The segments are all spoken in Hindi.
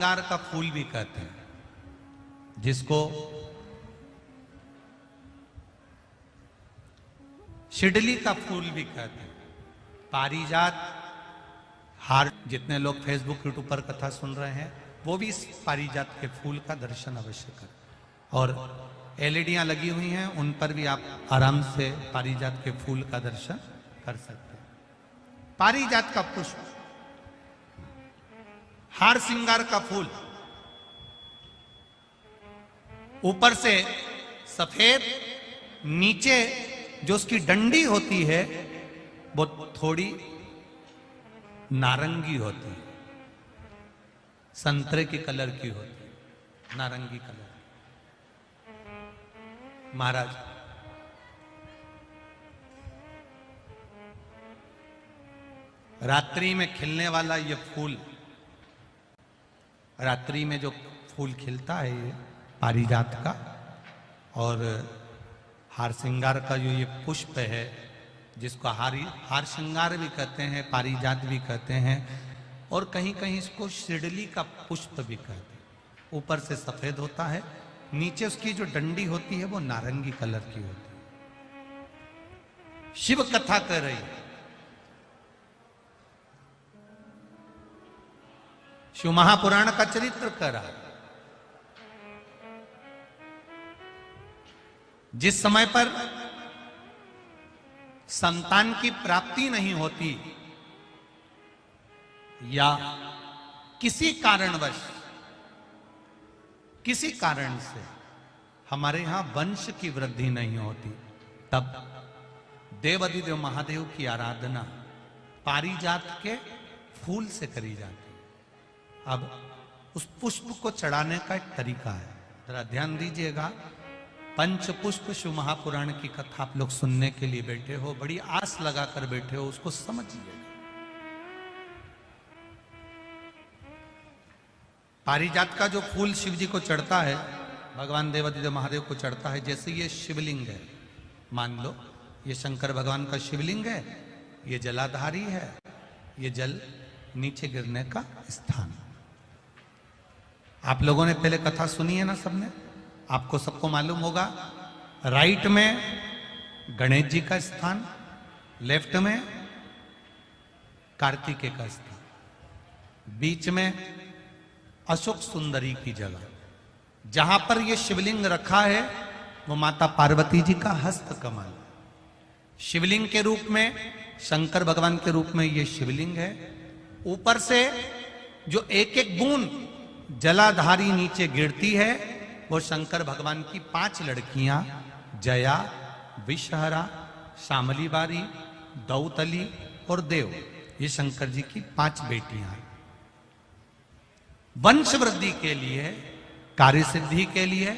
प्रकार का फूल भी कहते हैं, जिसको शिडली का फूल भी कहते हैं। पारिजात हार, जितने लोग फेसबुक यूट्यूब पर कथा सुन रहे हैं वो भी इस पारिजात के फूल का दर्शन अवश्य करें। और एलईडियां लगी हुई हैं, उन पर भी आप आराम से पारिजात के फूल का दर्शन कर सकते हैं। पारिजात का पुष्प, हार श्रृंगार का फूल, ऊपर से सफेद, नीचे जो उसकी डंडी होती है वो थोड़ी नारंगी होती है, संतरे की कलर की होती है, नारंगी कलर। महाराज रात्रि में खिलने वाला ये फूल, रात्रि में जो फूल खिलता है ये पारिजात का, और हार श्रृंगार का जो ये पुष्प है जिसको हार श्रृंगार भी कहते हैं, पारिजात भी कहते हैं, और कहीं कहीं इसको शिडली का पुष्प भी कहते हैं। ऊपर से सफेद होता है, नीचे उसकी जो डंडी होती है वो नारंगी कलर की होती है। शिव कथा कर रही है, शिव महापुराण का चरित्र कर रहा है। जिस समय पर संतान की प्राप्ति नहीं होती या किसी कारणवश, किसी कारण से हमारे यहां वंश की वृद्धि नहीं होती, तब देवाधिदेव महादेव की आराधना पारिजात के फूल से करी जाती है। अब उस पुष्प को चढ़ाने का एक तरीका है, जरा ध्यान दीजिएगा। पंच पुष्प शिव महापुराण की कथा आप लोग सुनने के लिए बैठे हो, बड़ी आस लगाकर बैठे हो, उसको समझिए। पारिजात का जो फूल शिव जी को चढ़ता है, भगवान देवाधिदेव महादेव को चढ़ता है, जैसे ये शिवलिंग है, मान लो ये शंकर भगवान का शिवलिंग है, ये जलाधारी है, ये जल नीचे गिरने का स्थान। आप लोगों ने पहले कथा सुनी है ना सबने, आपको सबको मालूम होगा। राइट में गणेश जी का स्थान, लेफ्ट में कार्तिकेय का स्थान, बीच में अशोक सुंदरी की जगह। जहां पर यह शिवलिंग रखा है वो माता पार्वती जी का हस्त कमल, शिवलिंग के रूप में, शंकर भगवान के रूप में यह शिवलिंग है। ऊपर से जो एक एक बूंद जलाधारी नीचे गिरती है वो शंकर भगवान की 5 लड़कियां, जया, विषहरा, शामली बारी, दौतली और देव, ये शंकर जी की 5 बेटियां। वंश वृद्धि के लिए, कार्य सिद्धि के लिए,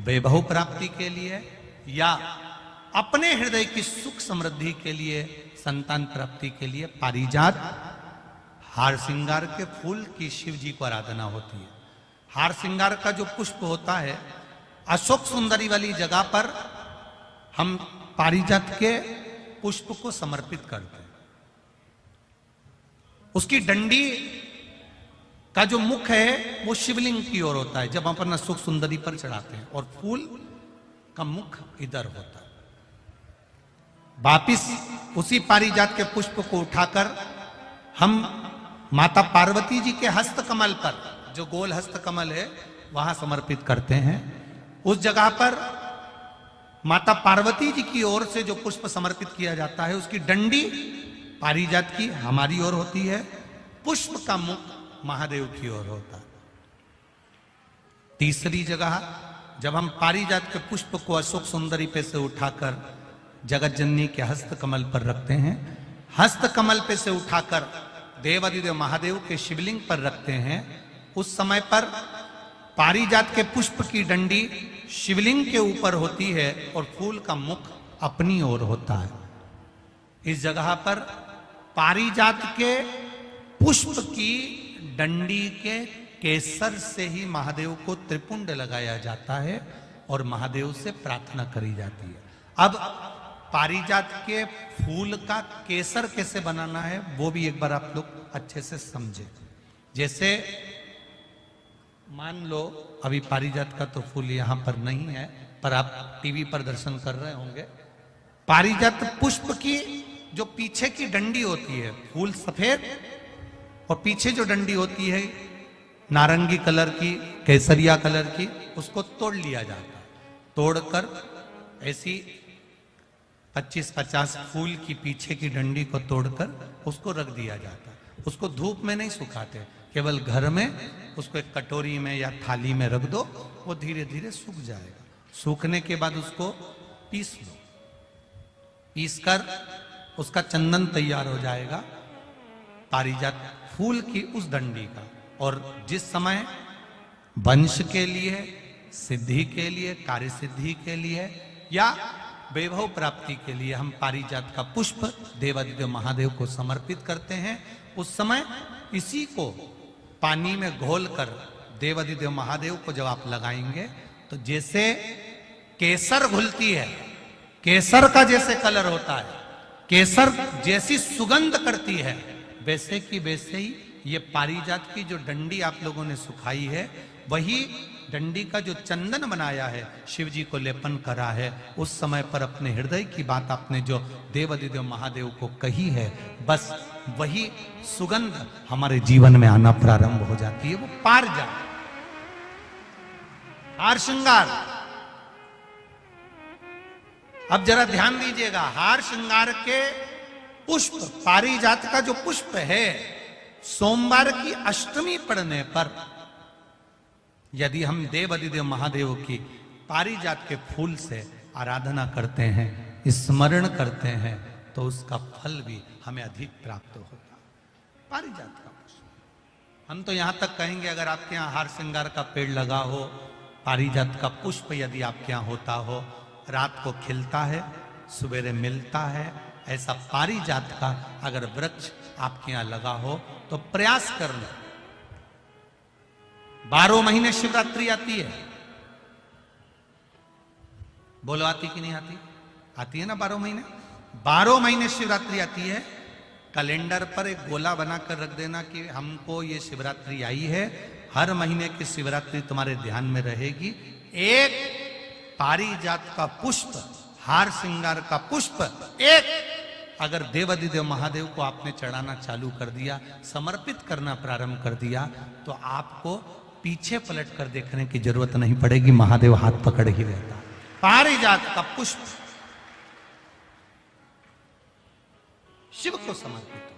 वैभव प्राप्ति के लिए, या अपने हृदय की सुख समृद्धि के लिए, संतान प्राप्ति के लिए पारिजात हार श्रृंगार के फूल की शिव जी को आराधना होती है। हार श्रृंगार का जो पुष्प होता है, अशोक सुंदरी वाली जगह पर हम पारिजात के पुष्प को समर्पित करते हैं। उसकी डंडी का जो मुख है वो शिवलिंग की ओर होता है जब हम अपना अशोक सुंदरी पर चढ़ाते हैं, और फूल का मुख इधर होता है। वापिस उसी पारिजात के पुष्प को उठाकर हम माता पार्वती जी के हस्त कमल पर, जो गोल हस्त कमल है, वहां समर्पित करते हैं। उस जगह पर माता पार्वती जी की ओर से जो पुष्प समर्पित किया जाता है, उसकी डंडी पारिजात की हमारी ओर होती है, पुष्प का मुख महादेव की ओर होता है। तीसरी जगह, जब हम पारिजात के पुष्प को अशोक सुंदरी पे से उठाकर जगत जननी के हस्त कमल पर रखते हैं, हस्त कमल पे से उठाकर देवाधिदेव महादेव के शिवलिंग पर रखते हैं, उस समय पर पारिजात के पुष्प की डंडी शिवलिंग के ऊपर होती है और फूल का मुख अपनी ओर होता है। इस जगह पर पारिजात के पुष्प की डंडी के केसर से ही महादेव को त्रिपुंड लगाया जाता है और महादेव से प्रार्थना करी जाती है। अब पारिजात के फूल का केसर कैसे बनाना है वो भी एक बार आप लोग अच्छे से समझे। जैसे मान लो अभी पारिजात का तो फूल यहां पर नहीं है, पर आप टीवी पर दर्शन कर रहे होंगे। पारिजात पुष्प की जो पीछे की डंडी होती है, फूल सफेद और पीछे जो डंडी होती है नारंगी कलर की, केसरिया कलर की, उसको तोड़ लिया जाता है। तोड़कर ऐसी 25-50 फूल की पीछे की डंडी को तोड़कर उसको रख दिया जाता है। उसको धूप में नहीं सुखाते, केवल घर में उसको एक कटोरी में या थाली में रख दो, वो धीरे धीरे सूख जाएगा। सूखने के बाद उसको पीस लो, पीसकर उसका चंदन तैयार हो जाएगा पारिजात फूल की उस डंडी का। और जिस समय वंश के लिए, सिद्धि के लिए, कार्य सिद्धि के लिए या वैभव प्राप्ति के लिए हम पारिजात का पुष्प देवादिदेव महादेव को समर्पित करते हैं, उस समय इसी को पानी में घोलकर देवादिदेव महादेव को जब आप लगाएंगे तो जैसे केसर घुलती है, केसर का जैसे कलर होता है, केसर जैसी सुगंध करती है, वैसे की वैसे ही ये पारिजात की जो डंडी आप लोगों ने सुखाई है, वही डंडी का जो चंदन बनाया है, शिव जी को लेपन करा है, उस समय पर अपने हृदय की बात आपने जो देवादिदेव महादेव को कही है, बस वही सुगंध हमारे जीवन में आना प्रारंभ हो जाती है। वो पारिजात हार श्रृंगार। अब जरा ध्यान दीजिएगा, हार श्रृंगार के पुष्प, पारिजात का जो पुष्प है, सोमवार की अष्टमी पड़ने पर यदि हम देवादिदेव महादेव की पारिजात के फूल से आराधना करते हैं, स्मरण करते हैं, तो उसका फल भी हमें अधिक प्राप्त होता है। पारिजात का पुष्प, हम तो यहां तक कहेंगे अगर आपके यहां हार श्रृंगार का पेड़ लगा हो, पारिजात का पुष्प यदि आपके यहां होता हो, रात को खिलता है, सवेरे मिलता है, ऐसा पारिजात का अगर वृक्ष आपके यहां लगा हो तो प्रयास कर लो। 12 महीने शिवरात्रि आती है, बोलो आती कि नहीं आती? आती है ना 12 महीने। 12 महीने शिवरात्रि आती है। कैलेंडर पर एक गोला बनाकर रख देना कि हमको ये शिवरात्रि आई है, हर महीने की शिवरात्रि तुम्हारे ध्यान में रहेगी। एक पारिजात का पुष्प, हार श्रृंगार का पुष्प एक अगर देवादिदेव महादेव को आपने चढ़ाना चालू कर दिया, समर्पित करना प्रारंभ कर दिया, तो आपको पीछे पलट कर देखने की जरूरत नहीं पड़ेगी, महादेव हाथ पकड़ ही रहता। पारिजात का पुष्प शिव को समर्पित हो।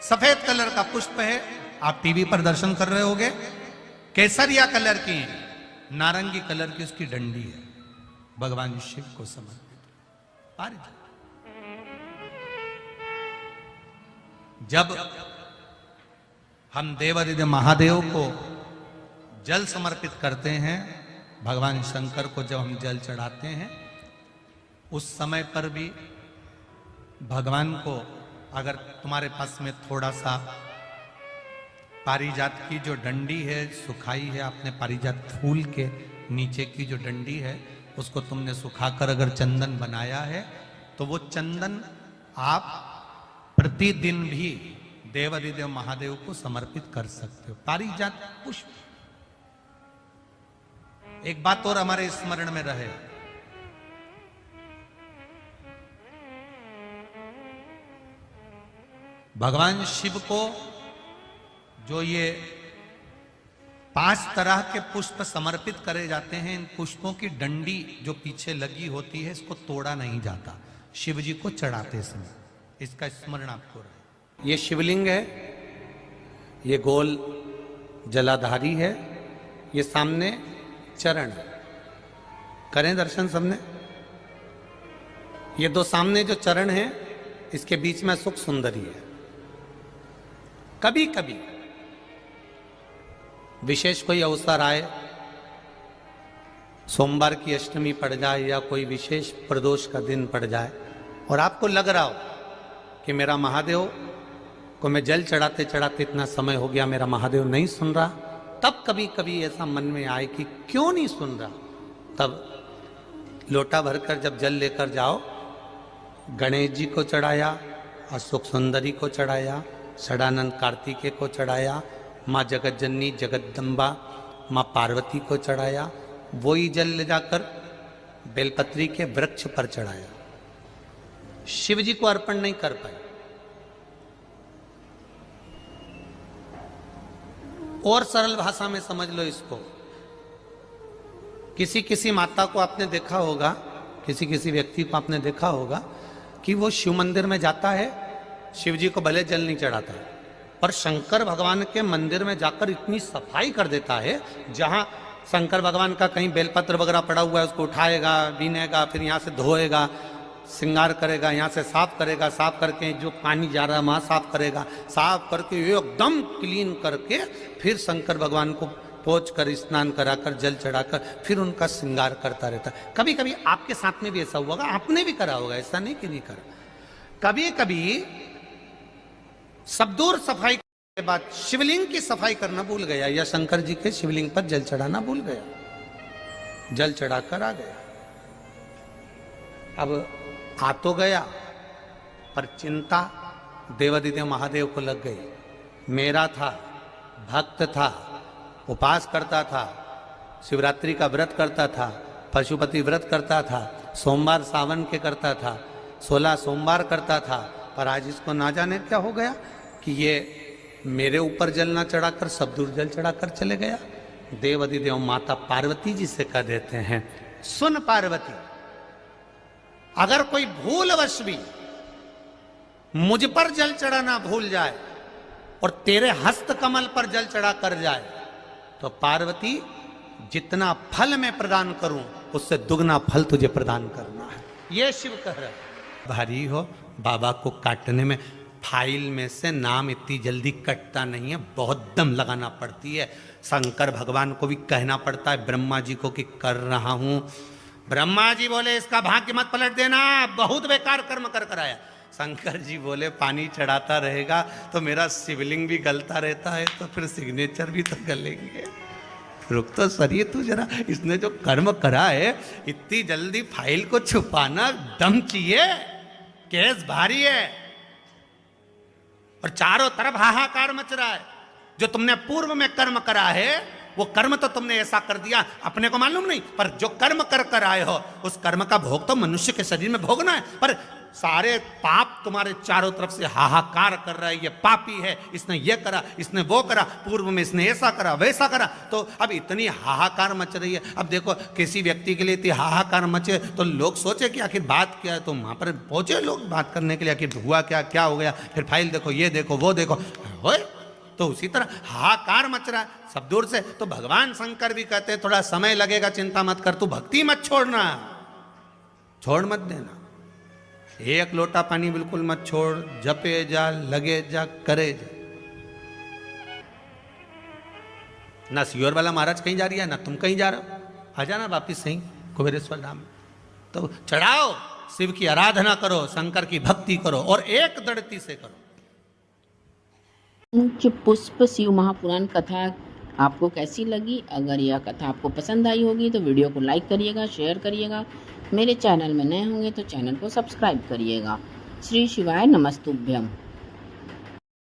सफेद कलर का पुष्प है, आप टीवी पर दर्शन कर रहे होंगे। केसरिया कलर की, नारंगी कलर की उसकी डंडी है, भगवान शिव को समर्पित पारिजात। जब हम देवादिदेव महादेव को जल समर्पित करते हैं, भगवान शंकर को जब हम जल चढ़ाते हैं, उस समय पर भी भगवान को, अगर तुम्हारे पास में थोड़ा सा पारिजात की जो डंडी है सुखाई है, आपने पारिजात फूल के नीचे की जो डंडी है उसको तुमने सुखाकर अगर चंदन बनाया है, तो वो चंदन आप प्रतिदिन भी देवादिदेव महादेव को समर्पित कर सकते हो। पारिजात पुष्प। एक बात और हमारे स्मरण में रहे, भगवान शिव को जो ये 5 तरह के पुष्प समर्पित करे जाते हैं, इन पुष्पों की डंडी जो पीछे लगी होती है, इसको तोड़ा नहीं जाता शिव जी को चढ़ाते समय। इसका स्मरण आपको रहे। ये शिवलिंग है, ये गोल जलाधारी है, ये सामने चरण है। करें दर्शन सबने। ये 2 सामने जो चरण है, इसके बीच में सुख सुंदरी है। कभी कभी विशेष कोई अवसर आए, सोमवार की अष्टमी पड़ जाए या कोई विशेष प्रदोष का दिन पड़ जाए, और आपको लग रहा हो कि मेरा महादेव को मैं जल चढ़ाते चढ़ाते इतना समय हो गया, मेरा महादेव नहीं सुन रहा, तब कभी कभी ऐसा मन में आए कि क्यों नहीं सुन रहा, तब लोटा भरकर जब जल लेकर जाओ, गणेश जी को चढ़ाया, अशोक सुंदरी को चढ़ाया, षडानंद कार्तिकेय को चढ़ाया, माँ जगत जननी जगदम्बा माँ पार्वती को चढ़ाया। वही जल ले जाकर बेलपत्री के वृक्ष पर चढ़ाया। शिव जी को अर्पण नहीं कर पाए। और सरल भाषा में समझ लो इसको, किसी किसी माता को आपने देखा होगा, किसी किसी व्यक्ति को आपने देखा होगा कि वो शिव मंदिर में जाता है, शिव जी को भले जल नहीं चढ़ाता है, पर शंकर भगवान के मंदिर में जाकर इतनी सफाई कर देता है, जहां शंकर भगवान का कहीं बेलपत्र वगैरह पड़ा हुआ है उसको उठाएगा, बीनेगा, फिर यहाँ से धोएगा, श्रृंगार करेगा, यहाँ से साफ करेगा, साफ करके जो पानी जा रहा है वहाँ साफ करेगा, साफ करके एकदम क्लीन करके फिर शंकर भगवान को पोंछ कर स्नान कराकर जल चढ़ाकर फिर उनका श्रृंगार करता रहता है। कभी कभी आपके साथ में भी ऐसा हुआ होगा, आपने भी करा होगा, ऐसा नहीं कि नहीं करा। कभी कभी सब दूर सफाई के बाद शिवलिंग की सफाई करना भूल गया, या शंकर जी के शिवलिंग पर जल चढ़ाना भूल गया, जल चढ़ाकर आ गया। अब आ तो गया, पर चिंता देवादिदेव महादेव को लग गई। मेरा था, भक्त था, उपास करता था, शिवरात्रि का व्रत करता था, पशुपति व्रत करता था, सोमवार सावन के करता था, 16 सोमवार करता था, पर आज इसको ना जाने क्या हो गया कि ये मेरे ऊपर जल ना चढ़ाकर सब दूर जल चढ़ाकर चले गया। देवादिदेव माता पार्वती जी से कह देते हैं, सुन पार्वती, अगर कोई भूलवश भी मुझ पर जल चढ़ाना भूल जाए और तेरे हस्त कमल पर जल चढ़ा कर जाए, तो पार्वती जितना फल मैं प्रदान करूं उससे दुगना फल तुझे प्रदान करना है। ये शिव कह रहे। भारी हो बाबा को काटने में, फाइल में से नाम इतनी जल्दी कटता नहीं है, बहुत दम लगाना पड़ती है। शंकर भगवान को भी कहना पड़ता है ब्रह्मा जी को कि कर रहा हूं। ब्रह्मा जी बोले इसका भाग्य मत पलट देना, बहुत बेकार कर्म कर कराया। शंकर जी बोले पानी चढ़ाता रहेगा तो मेरा शिवलिंग भी गलता रहता है, तो फिर सिग्नेचर भी तो गलेंगे। रुक तो सरिए तू जरा, इसने जो कर्म करा है इतनी जल्दी फाइल को छुपाना दम चाहिए, केस भारी है और चारों तरफ हाहाकार मच रहा है। जो तुमने पूर्व में कर्म करा है वो कर्म तो तुमने ऐसा कर दिया, अपने को मालूम नहीं, पर जो कर्म कर कर आए हो उस कर्म का भोग तो मनुष्य के शरीर में भोगना है। पर सारे पाप तुम्हारे चारों तरफ से हाहाकार कर रहा है, ये पापी है, इसने ये करा, इसने वो करा, पूर्व में इसने ऐसा करा वैसा करा, तो अब इतनी हाहाकार मच रही है। अब देखो किसी व्यक्ति के लिए इतनी हाहाकार मचे तो लोग सोचे कि आखिर बात क्या है, तो वहां पर पहुंचे लोग बात करने के लिए, आखिर हुआ क्या, क्या हो गया, फिर फाइल देखो, ये देखो, वो देखो, तो उसी तरह हाहाकार मच रहा है सब दूर से। तो भगवान शंकर भी कहते हैं थोड़ा समय लगेगा, चिंता मत कर, तू भक्ति मत छोड़ना, छोड़ मत देना, एक लोटा पानी बिल्कुल मत छोड़, जपे जा, लगे जा, करे जा। ना सियोर वाला महाराज कहीं जा रही है, ना तुम कहीं जा रहे हो, आ जाना वापिस सही कुबेरेश्वर धाम। तो चढ़ाओ, शिव की आराधना करो, शंकर की भक्ति करो और एक दृढ़ता से करो। पुष्प शिव महापुराण कथा आपको कैसी लगी? अगर यह कथा आपको पसंद आई होगी तो वीडियो को लाइक करिएगा, शेयर करिएगा। मेरे चैनल में नए होंगे तो चैनल को सब्सक्राइब करिएगा। श्री शिवाय नमस्तुभ्यम।